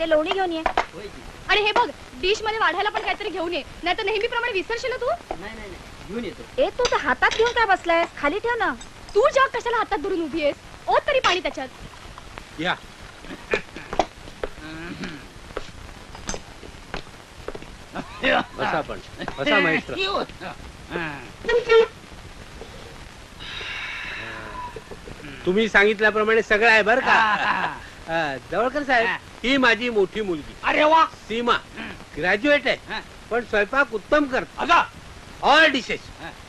ते लोणी घेऊन ये. आणि हे बघ, डिश मध्ये वाढायला पण काहीतरी घेऊन ये, नाही तर नेहमीप्रमाणे विसरशील तू. नाही नाही घेऊन येतो. ए तू तर हातात घेऊन काय बसलायस? खाली ठेव ना. तू जग कशाला हातात धरून उभी आहेस? ओत तरी पाणी त्याच्यात. या बसा पण बसा महेश्वर. तुम्ही सांगितल्याप्रमाणे सगळं आहे बर का. जवळकर साहेब, ही माझी मोठी मुलगी. अरे वा. सीमा ग्रॅज्युएट आहे, पण स्वयंपाक उत्तम करते. अगा all dishes,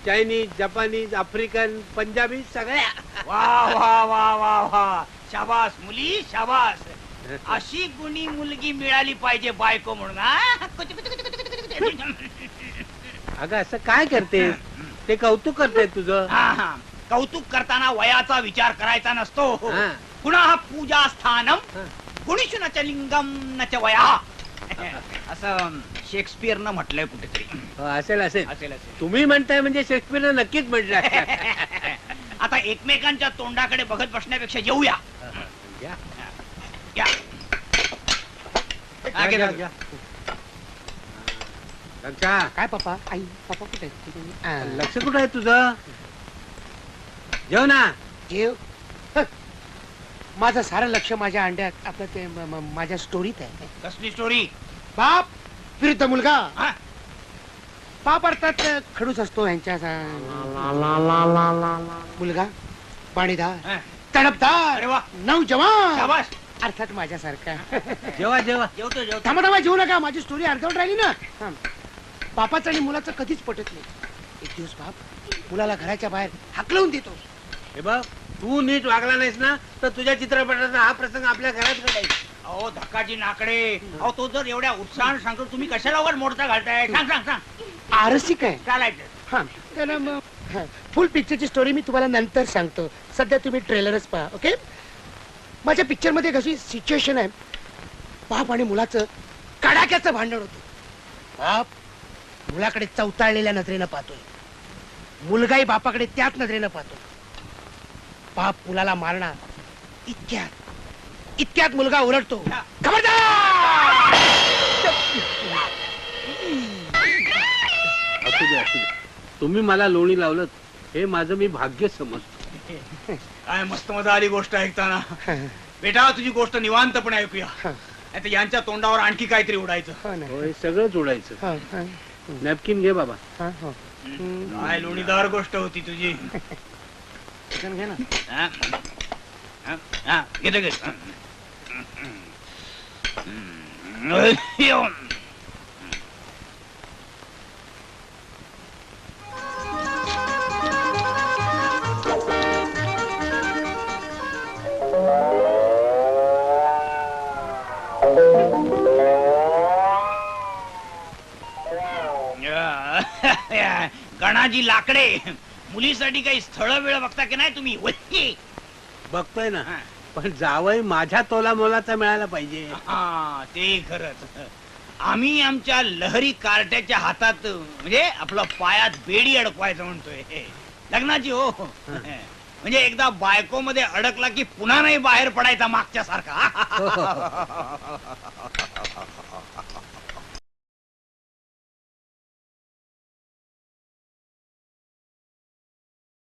Chinese, Japanese, African, Punjabi सगळ्या. वा वा वा वा वा. शाबास मुली शाबास. अशी गुणी मुलगी मिळाली पाहिजे बायको म्हणून. अगं असं काय करते? ते कौतुक करते तुझं. कौतुक करताना वयाचा विचार करायचा नसतो. हा. पुन्हा पूजा स्थानम गुणीषु न च लिंगम न च वया, असं शेक्सपियरनं म्हटलंय कुठेतरी. असेल असेल असेल असेल. तुम्ही म्हणताय म्हणजे शेक्सपियरनं नक्कीच म्हटलंय. आता एकमेकांच्या तोंडाकडे बघत बसण्यापेक्षा जेऊया. घ्या. या. घ्या, घ्या, घ्या. लक्षा, काय पप्पा आई पप्पा कुठे आहेत? लक्ष कुठं आहे तुझं? जेव ना. जेव. माझं सारं लक्ष माझ्या अंड्यात आपलं ते माझ्या स्टोरीत आहे. कसली स्टोरी? बाप विरुद्ध मुलगा. हा? बाप अर्थात खडूस असतो यांच्या मुलगा पाणीदार हा. तडपदार अरे वा. नौजवान शाबास. अर्थात माझ्यासारखा. जेवा जेवा. जेवतो जेवतो. थांबा थांबा जेवू नका, माझी स्टोरी अर्धवट राहिली ना. बापाचं आणि मुलाचं कधीच पटत नाही. एक दिवस बाप मुलाला घराच्या बाहेर हाकलवून देतो. हे बघ, तू नीट वागला नाहीस ना तर तुझ्या चित्रपटाचा हा प्रसंग आपल्या घरात घडायचा. अहो धक्काजी नाकडे. अहो तो जर एवढ्या उत्साहाने सांगतो, तुम्ही कशाला वर मोडता घालताय? सांग सांग सांग. आरसिक आहे. चालायचं. हा त्याला मग फुल पिक्चरची स्टोरी मी तुम्हाला नंतर सांगतो. सध्या तुम्ही ट्रेलरच पहा. ओके. माझ्या पिक्चर मध्ये कशी सिच्युएशन आहे, बाप आणि मुलाचं कडाक्याचं भांडण होतं. बाप मुलाकडे चवताळलेल्या नजरेनं पाहतोय, मुलगाही बापाकडे त्याच नजरेनं पाहतो. बाप मुलाला मारणार इतक्यात मुलगा ओरडतो, खबरदार. असू दे असू दे. तुम्ही मला लोणी लावलं हे माझं मी भाग्य समजतो. काय मस्त मजा आली गोष्ट ऐकताना. बेटा तुझी गोष्ट निवांतपणे ऐकूया, नाही तर यांच्या तोंडावर आणखी काहीतरी उडायचं. होय, सगळं जोडायचं. नॅपकिन घे बाबा. काय लोणीदार गोष्ट होती तुझी. घे ना. हा? हा, घेतो घेतो. गणाजी लाकडे, मुलीसाठी काही स्थळ वेळ बघता की नाही तुम्ही? बघतोय ना, पण जावई माझ्या तोला मोलाचा मिळायला पाहिजे. हा ते खरंच. आम्ही आमच्या लहरी कार्ट्याच्या हातात म्हणजे आपलं पायात बेडी अडकवायचं म्हणतोय. लग्नाची हो. म्हणजे एकदा बायको मध्ये अडकला की पुन्हा नाही बाहेर पडायचा मागच्या सारखा.